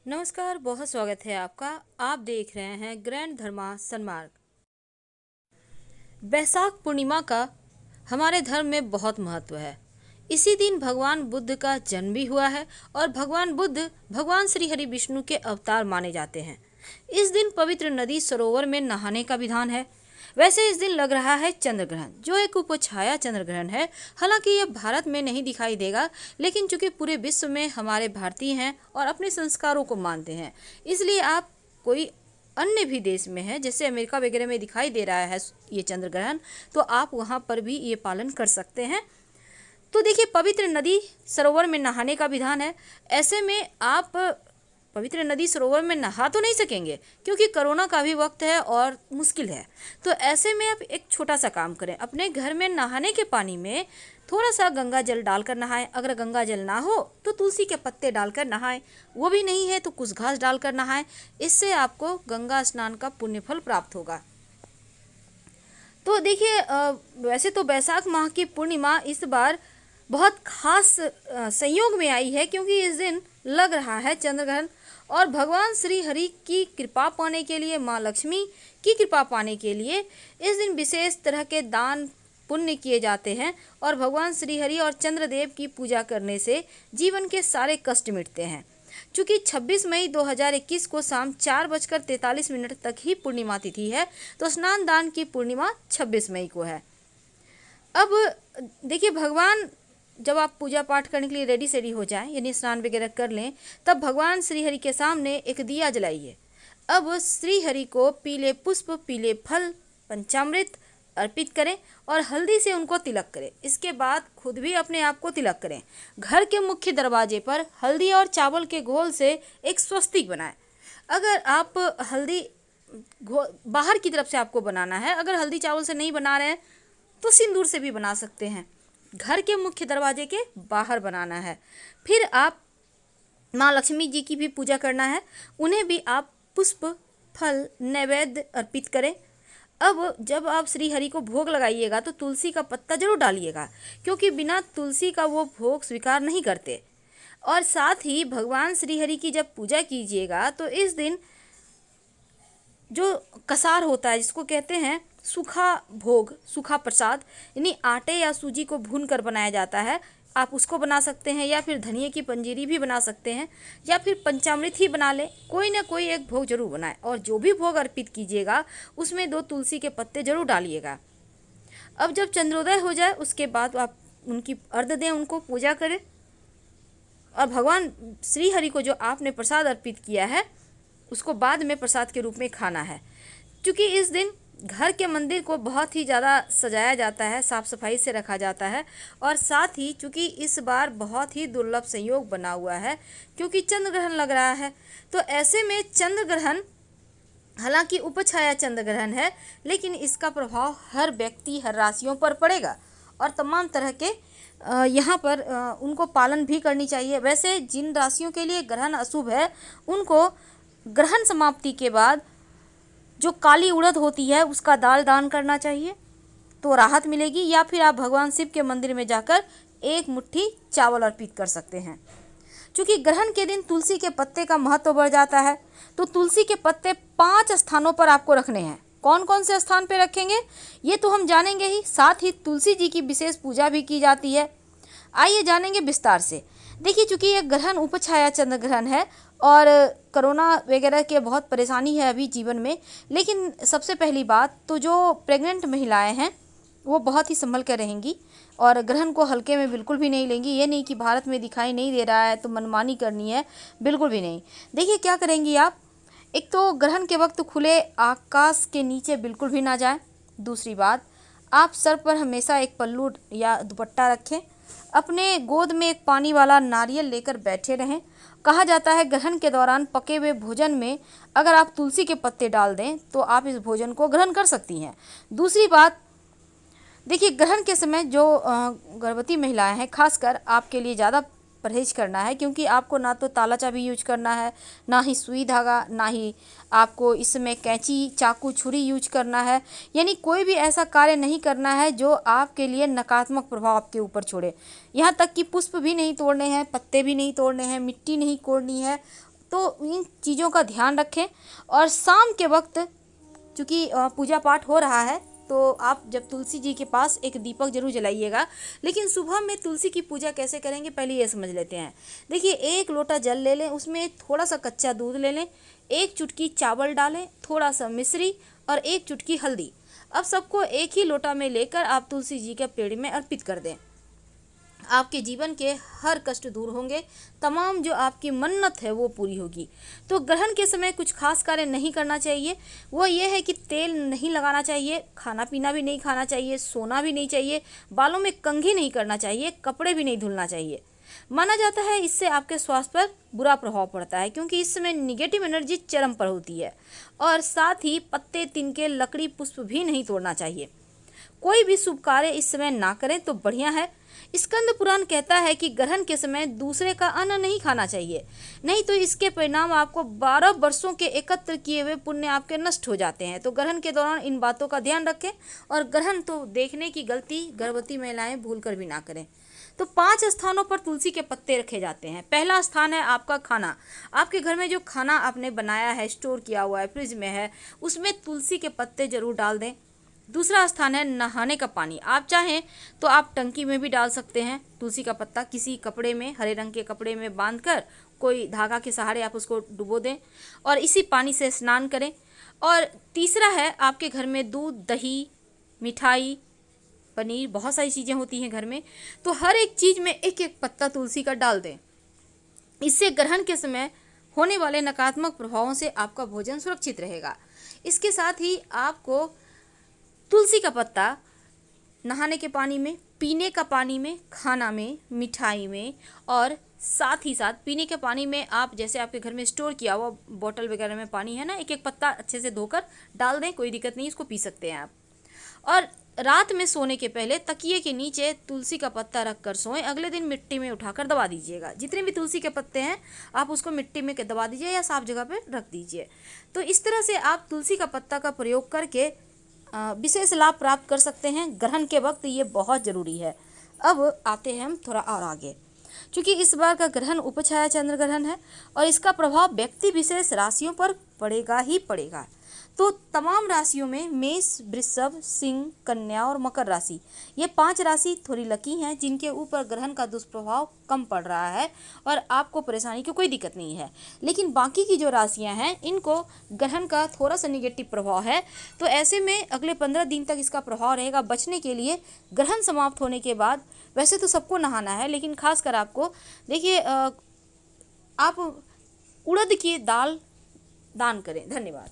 नमस्कार, बहुत स्वागत है आपका। आप देख रहे हैं ग्रैंड धर्मा सन्मार्ग। बैसाख पूर्णिमा का हमारे धर्म में बहुत महत्व है। इसी दिन भगवान बुद्ध का जन्म भी हुआ है और भगवान बुद्ध भगवान श्री हरि विष्णु के अवतार माने जाते हैं। इस दिन पवित्र नदी सरोवर में नहाने का विधान है। वैसे इस दिन लग रहा है चंद्र ग्रहण, जो एक उपछाया चंद्र ग्रहण है। हालांकि यह भारत में नहीं दिखाई देगा, लेकिन चूंकि पूरे विश्व में हमारे भारतीय हैं और अपने संस्कारों को मानते हैं, इसलिए आप कोई अन्य भी देश में है, जैसे अमेरिका वगैरह में दिखाई दे रहा है ये चंद्र ग्रहण, तो आप वहाँ पर भी ये पालन कर सकते हैं। तो देखिए, पवित्र नदी सरोवर में नहाने का विधान है। ऐसे में आप पवित्र नदी सरोवर में नहा तो नहीं सकेंगे, क्योंकि कोरोना का भी वक्त है और मुश्किल है। तो ऐसे में आप एक छोटा सा काम करें, अपने घर में नहाने के पानी में थोड़ा सा गंगा जल डालकर नहाएं। अगर गंगा जल ना हो तो तुलसी के पत्ते डालकर नहाएं, वो भी नहीं है तो कुछ घास डालकर नहाएं। इससे आपको गंगा स्नान का पुण्य फल प्राप्त होगा। तो देखिए, वैसे तो बैसाख माह की पूर्णिमा इस बार बहुत खास संयोग में आई है, क्योंकि इस दिन लग रहा है चंद्र ग्रहण। और भगवान श्री हरि की कृपा पाने के लिए, माँ लक्ष्मी की कृपा पाने के लिए इस दिन विशेष तरह के दान पुण्य किए जाते हैं। और भगवान श्री हरि और चंद्रदेव की पूजा करने से जीवन के सारे कष्ट मिटते हैं। चूँकि 26 मई 2021 को शाम 4:43 तक ही पूर्णिमा तिथि है, तो स्नान दान की पूर्णिमा 26 मई को है। अब देखिए, भगवान जब आप पूजा पाठ करने के लिए रेडी सेडी हो जाएं, यानी स्नान वगैरह कर लें, तब भगवान श्री हरि के सामने एक दिया जलाइए। अब श्री हरि को पीले पुष्प, पीले फल, पंचामृत अर्पित करें और हल्दी से उनको तिलक करें। इसके बाद खुद भी अपने आप को तिलक करें। घर के मुख्य दरवाजे पर हल्दी और चावल के घोल से एक स्वस्तिक बनाएं। अगर आप हल्दी बाहर की तरफ से आपको बनाना है, अगर हल्दी चावल से नहीं बना रहे हैं तो सिंदूर से भी बना सकते हैं। घर के मुख्य दरवाजे के बाहर बनाना है। फिर आप माँ लक्ष्मी जी की भी पूजा करना है, उन्हें भी आप पुष्प, फल, नैवेद्य अर्पित करें। अब जब आप श्री हरि को भोग लगाइएगा तो तुलसी का पत्ता जरूर डालिएगा, क्योंकि बिना तुलसी का वो भोग स्वीकार नहीं करते। और साथ ही भगवान श्री हरि की जब पूजा कीजिएगा तो इस दिन जो कसार होता है, जिसको कहते हैं सूखा भोग, सूखा प्रसाद, यानी आटे या सूजी को भून कर बनाया जाता है, आप उसको बना सकते हैं, या फिर धनिए की पंजीरी भी बना सकते हैं, या फिर पंचामृत ही बना लें। कोई ना कोई एक भोग जरूर बनाएं। और जो भी भोग अर्पित कीजिएगा उसमें 2 तुलसी के पत्ते जरूर डालिएगा। अब जब चंद्रोदय हो जाए उसके बाद आप उनकी अर्घ्य दें, उनको पूजा करें। और भगवान श्री हरि को जो आपने प्रसाद अर्पित किया है उसको बाद में प्रसाद के रूप में खाना है। क्योंकि इस दिन घर के मंदिर को बहुत ही ज़्यादा सजाया जाता है, साफ़ सफाई से रखा जाता है। और साथ ही चूँकि इस बार बहुत ही दुर्लभ संयोग बना हुआ है, क्योंकि चंद्र ग्रहण लग रहा है, तो ऐसे में चंद्र ग्रहण, हालांकि उपछाया चंद्र ग्रहण है, लेकिन इसका प्रभाव हर व्यक्ति, हर राशियों पर पड़ेगा और तमाम तरह के यहाँ पर उनको पालन भी करनी चाहिए। वैसे जिन राशियों के लिए ग्रहण अशुभ है, उनको ग्रहण समाप्ति के बाद जो काली उड़द होती है उसका दान करना चाहिए, तो राहत मिलेगी। या फिर आप भगवान शिव के मंदिर में जाकर एक मुट्ठी चावल अर्पित कर सकते हैं। क्योंकि ग्रहण के दिन तुलसी के पत्ते का महत्व बढ़ जाता है, तो तुलसी के पत्ते 5 स्थानों पर आपको रखने हैं। कौन कौन से स्थान पर रखेंगे ये तो हम जानेंगे ही। साथ ही तुलसी जी की विशेष पूजा भी की जाती है। आइए जानेंगे विस्तार से। देखिए, चूँकि यह ग्रहण उपछाया चंद्र ग्रहण है और कोरोना वगैरह के बहुत परेशानी है अभी जीवन में, लेकिन सबसे पहली बात तो जो प्रेग्नेंट महिलाएं हैं वो बहुत ही संभल कर रहेंगी और ग्रहण को हल्के में बिल्कुल भी नहीं लेंगी। ये नहीं कि भारत में दिखाई नहीं दे रहा है तो मनमानी करनी है, बिल्कुल भी नहीं। देखिए क्या करेंगी आप, एक तो ग्रहण के वक्त खुले आकाश के नीचे बिल्कुल भी ना जाएं। दूसरी बात, आप सर पर हमेशा एक पल्लू या दुपट्टा रखें। अपने गोद में एक पानी वाला नारियल लेकर बैठे रहें। कहा जाता है ग्रहण के दौरान पके हुए भोजन में अगर आप तुलसी के पत्ते डाल दें तो आप इस भोजन को ग्रहण कर सकती हैं। दूसरी बात, देखिए ग्रहण के समय जो गर्भवती महिलाएं हैं, खासकर आपके लिए ज़्यादा परहेज करना है, क्योंकि आपको ना तो ताला चाबी यूज करना है, ना ही सुई धागा, ना ही आपको इसमें कैंची, चाकू, छुरी यूज करना है। यानी कोई भी ऐसा कार्य नहीं करना है जो आपके लिए नकारात्मक प्रभाव आपके ऊपर छोड़े। यहाँ तक कि पुष्प भी नहीं तोड़ने हैं, पत्ते भी नहीं तोड़ने हैं, मिट्टी नहीं कोड़नी है, तो इन चीज़ों का ध्यान रखें। और शाम के वक्त चूँकि पूजा पाठ हो रहा है तो आप जब तुलसी जी के पास एक दीपक जरूर जलाइएगा। लेकिन सुबह में तुलसी की पूजा कैसे करेंगे पहले ये समझ लेते हैं। देखिए, 1 लोटा जल ले लें, उसमें थोड़ा सा कच्चा दूध ले लें, 1 चुटकी चावल डालें, थोड़ा सा मिश्री और 1 चुटकी हल्दी। अब सबको एक ही लोटा में लेकर आप तुलसी जी के पेड़ में अर्पित कर दें। आपके जीवन के हर कष्ट दूर होंगे, तमाम जो आपकी मन्नत है वो पूरी होगी। तो ग्रहण के समय कुछ खास कार्य नहीं करना चाहिए। वो ये है कि तेल नहीं लगाना चाहिए, खाना पीना भी नहीं खाना चाहिए, सोना भी नहीं चाहिए, बालों में कंघी नहीं करना चाहिए, कपड़े भी नहीं धुलना चाहिए। माना जाता है इससे आपके स्वास्थ्य पर बुरा प्रभाव पड़ता है, क्योंकि इस समय निगेटिव एनर्जी चरम पर होती है। और साथ ही पत्ते, तिनके, लकड़ी, पुष्प भी नहीं तोड़ना चाहिए। कोई भी शुभ कार्य इस समय ना करें तो बढ़िया है। स्कंद पुराण कहता है कि ग्रहण के समय दूसरे का अन्न नहीं खाना चाहिए, नहीं तो इसके परिणाम आपको 12 वर्षों के एकत्र किए हुए पुण्य आपके नष्ट हो जाते हैं। तो ग्रहण के दौरान इन बातों का ध्यान रखें। और ग्रहण तो देखने की गलती गर्भवती महिलाएं भूल कर भी ना करें। तो 5 स्थानों पर तुलसी के पत्ते रखे जाते हैं। पहला स्थान है आपका खाना। आपके घर में जो खाना आपने बनाया है, स्टोर किया हुआ है, फ्रिज में है, उसमें तुलसी के पत्ते जरूर डाल दें। दूसरा स्थान है नहाने का पानी। आप चाहें तो आप टंकी में भी डाल सकते हैं तुलसी का पत्ता, किसी कपड़े में, हरे रंग के कपड़े में बांधकर कोई धागा के सहारे आप उसको डुबो दें और इसी पानी से स्नान करें। और तीसरा है आपके घर में दूध, दही, मिठाई, पनीर, बहुत सारी चीज़ें होती हैं घर में, तो हर एक चीज़ में एक एक पत्ता तुलसी का डाल दें। इससे ग्रहण के समय होने वाले नकारात्मक प्रभावों से आपका भोजन सुरक्षित रहेगा। इसके साथ ही आपको तुलसी का पत्ता नहाने के पानी में, पीने का पानी में, खाना में, मिठाई में और साथ ही साथ पीने के पानी में आप जैसे आपके घर में स्टोर किया हुआ बोतल वगैरह में पानी है ना, एक एक पत्ता अच्छे से धोकर डाल दें, कोई दिक्कत नहीं, इसको पी सकते हैं आप। और रात में सोने के पहले तकिए के नीचे तुलसी का पत्ता रख कर सोएं। अगले दिन मिट्टी में उठाकर दबा दीजिएगा। जितने भी तुलसी के पत्ते हैं आप उसको मिट्टी में दबा दीजिए या साफ जगह पर रख दीजिए। तो इस तरह से आप तुलसी का पत्ता का प्रयोग करके विशेष लाभ प्राप्त कर सकते हैं। ग्रहण के वक्त ये बहुत ज़रूरी है। अब आते हैं हम थोड़ा और आगे। क्योंकि इस बार का ग्रहण उपछाया चंद्र ग्रहण है और इसका प्रभाव व्यक्ति विशेष राशियों पर पड़ेगा ही पड़ेगा। तो तमाम राशियों में मेष, वृषभ, सिंह, कन्या और मकर राशि, ये 5 राशि थोड़ी लकी हैं जिनके ऊपर ग्रहण का दुष्प्रभाव कम पड़ रहा है और आपको परेशानी की कोई दिक्कत नहीं है। लेकिन बाकी की जो राशियां हैं इनको ग्रहण का थोड़ा सा निगेटिव प्रभाव है। तो ऐसे में अगले 15 दिन तक इसका प्रभाव रहेगा। बचने के लिए ग्रहण समाप्त होने के बाद वैसे तो सबको नहाना है, लेकिन खासकर आपको देखिए आप उड़द की दाल दान करें। धन्यवाद।